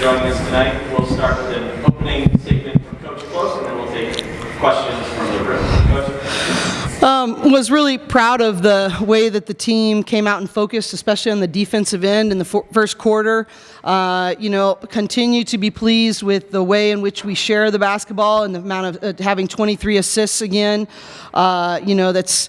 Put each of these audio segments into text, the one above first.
joining us tonight. We'll start with an opening statement from Coach Close, and then we'll take questions from the room. Coach? Was really proud of the way that the team came out and focused, especially on the defensive end in the first quarter. Continue to be pleased with the way in which we share the basketball and the amount of having 23 assists again. That's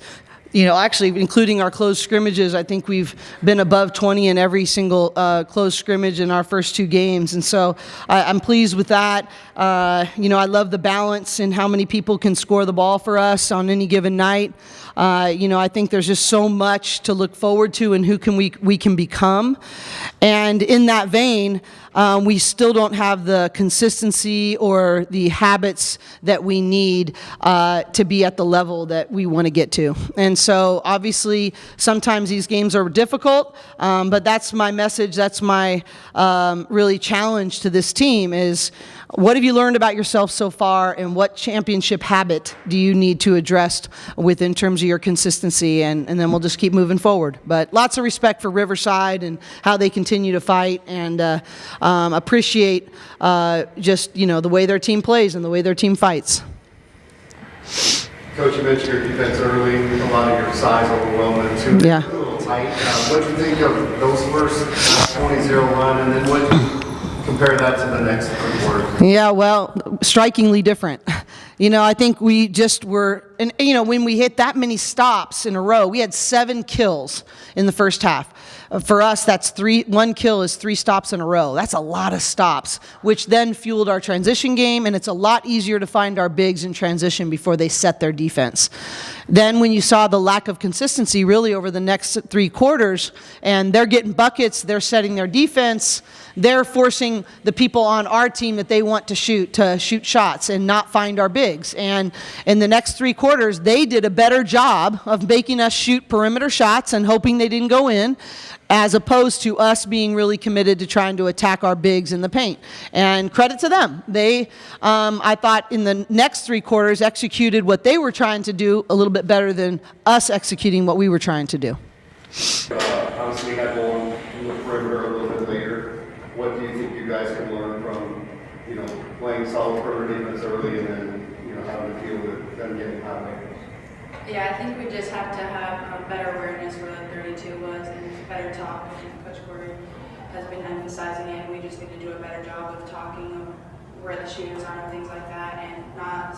actually including our closed scrimmages, I think we've been above 20 in every single closed scrimmage in our first 2 games. And so I'm pleased with that. I love the balance in how many people can score the ball for us on any given night. I think there's just so much to look forward to and who we can become. And in that vein, we still don't have the consistency or the habits that we need to be at the level that we want to get to. And so obviously sometimes these games are difficult, but that's my message, that's my really challenge to this team is, what have you learned about yourself so far, and what championship habit do you need to address in terms of your consistency, and then we'll just keep moving forward. But lots of respect for Riverside and how they continue to fight, and appreciate the way their team plays and the way their team fights. Coach, you mentioned your defense early, a lot of your size overwhelming too. Yeah. A little tight. What do you think of those first 20-0 run, and then what do you compare that to the next quarter? Yeah, well, strikingly different. I think we just were, and when we hit that many stops in a row, we had 7 kills in the first half. For us, that's 1 kill is 3 stops in a row. That's a lot of stops, which then fueled our transition game, and it's a lot easier to find our bigs in transition before they set their defense. Then when you saw the lack of consistency really over the next 3 quarters, and they're getting buckets, they're setting their defense, they're forcing the people on our team that they want to shoot shots and not find our bigs. And in the next 3 quarters, they did a better job of making us shoot perimeter shots and hoping they didn't go in, as opposed to us being really committed to trying to attack our bigs in the paint. And credit to them. They, I thought, in the next 3 quarters, executed what they were trying to do a little bit better than us executing what we were trying to do. Obviously, we had one in the perimeter a little bit later. What do you think you guys can learn from, playing solid perimeter defense early and then, having to deal with them getting hot later? Yeah, I think we just have to have better awareness where the 32 was and better talk. And Coach Corey has been emphasizing it. We just need to do a better job of talking of where the shooters are and things like that, and not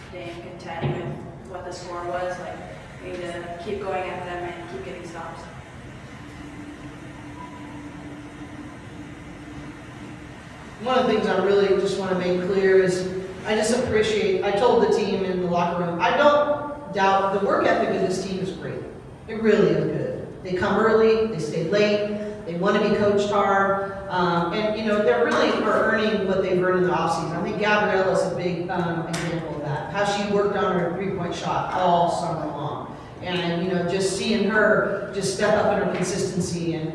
staying content with what the score was. We need to keep going at them and keep getting stops. One of the things I really just want to make clear is I told the team in the locker room, I don't doubt the work ethic of this team is great. It really is good. They come early, they stay late, they want to be coached hard, and they really are earning what they've earned in the offseason. I think Gabriella's a big example of that, how she worked on her 3-point shot all summer long. And just seeing her just step up in her consistency, and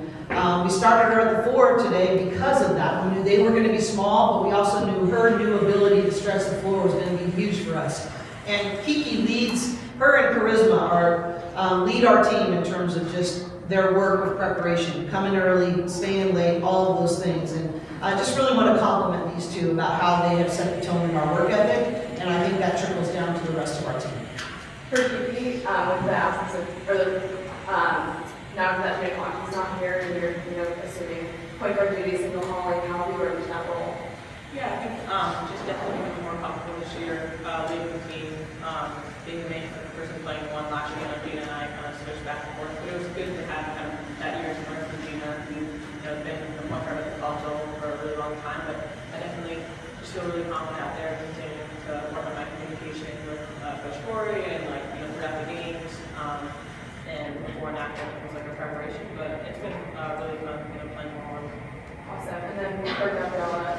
we started her at the 4 today because of that. We knew they were going to be small, but we also knew her new ability to stretch the floor was going to be huge for us. And Kiki leads, her and Charisma lead our team in terms of just their work of preparation, coming early, staying late, all of those things. And I just really want to compliment these two about how they have set the tone in our work ethic, and I think that trickles down to the rest of our team. For Kiki, with the absence of, now that Jay Conky's not here, and you're, assuming point guard duties and hauling, how have you worked that role? Yeah, I think just definitely becoming more comfortable this year, leading the team, being the main person playing 1 last year, Gina and I kind of switched back and forth. But it was good to have kind of that year's learn from Gina, who has been the point guard at the console for a really long time. But I definitely just feel really confident out there, continuing to work on my communication with Coach Corey and throughout the games. And before and after, it was like a preparation, but it's been really fun, playing more. Awesome. And then for Gabriella,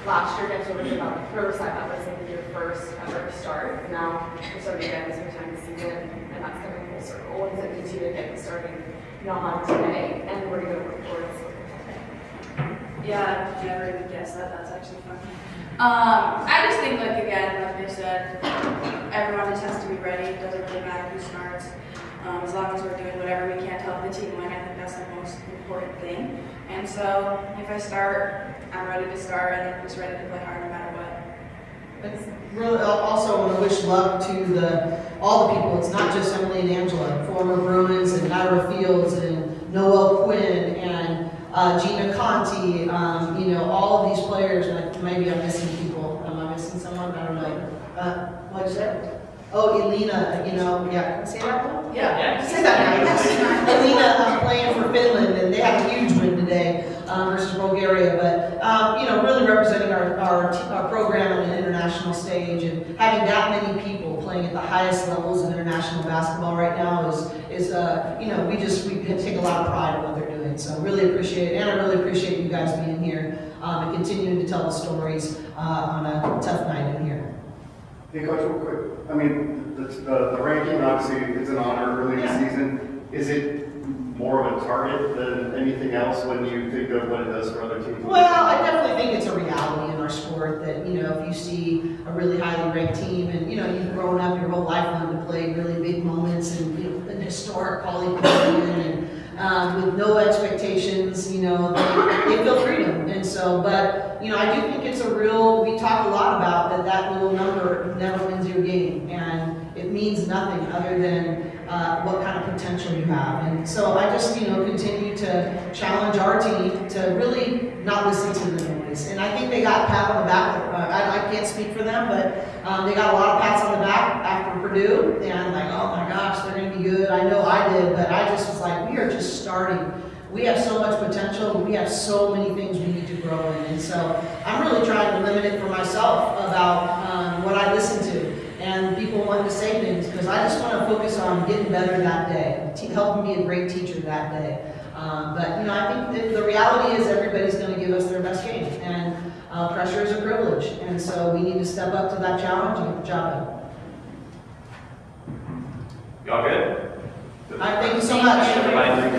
last year, next year was about Riverside. That was your first ever start. Now you're starting again, this time this season, and that's coming full circle. What does it mean to you to get starting on today, and where do you go work towards? Yeah, I never even guessed that. That's actually fun. I just think, again, like I said, everyone just has to be ready. It doesn't really matter who starts. As long as we're doing whatever we can to help the team win, I think that's the most important thing. And so if I start, I'm ready to start and I'm just ready to play hard no matter what. It's really, also want to wish luck to all the people. It's not just Emily and Angela, former Bruins and Ira Fields and Noel Quinn and Gina Conti. All of these players. Maybe I'm missing people. Am I missing someone? I don't know. What'd you say? Oh, Elena. Yeah. Say that one. Yeah. Say that now. Elena playing for Finland, and they had a huge win today versus Bulgaria. But really representing our program on an international stage, and having that many people playing at the highest levels of international basketball right now is we take a lot of pride in what they're doing. So really appreciate it, and I really appreciate you guys being here and continuing to tell the stories on a tough night in here. Hey, Coach, real quick. I mean, the ranking, obviously, it's an honor early in the season. Is it more of a target than anything else when you think of what it does for other teams? Well, I definitely think it's a reality in our sport that, if you see a really highly ranked team and, you've grown up your whole life wanting to play really big moments and, an historic Poly Pavilion and with no expectations, they feel freedom. And so, but, I do think it's we talk a lot about that little number never wins your game. And it means nothing other than what kind of potential you have. And so I just, continue to challenge our team to really not listen to the noise. And I think they got a pat on the back. I can't speak for them, but they got a lot of pats on the back after Purdue. And like, oh my gosh, they're going to be good. I know I did, but I just was like, we are just starting. We have so much potential. We have so many things we need to grow in. And so I'm really trying to limit it for myself about what I listen to. And people want to say things because I just want to focus on getting better that day, helping be a great teacher that day. But I think the reality is everybody's going to give us their best game, and pressure is a privilege, and so we need to step up to that challenge and get the job done. Y'all good? All right, thank you so much. Everybody.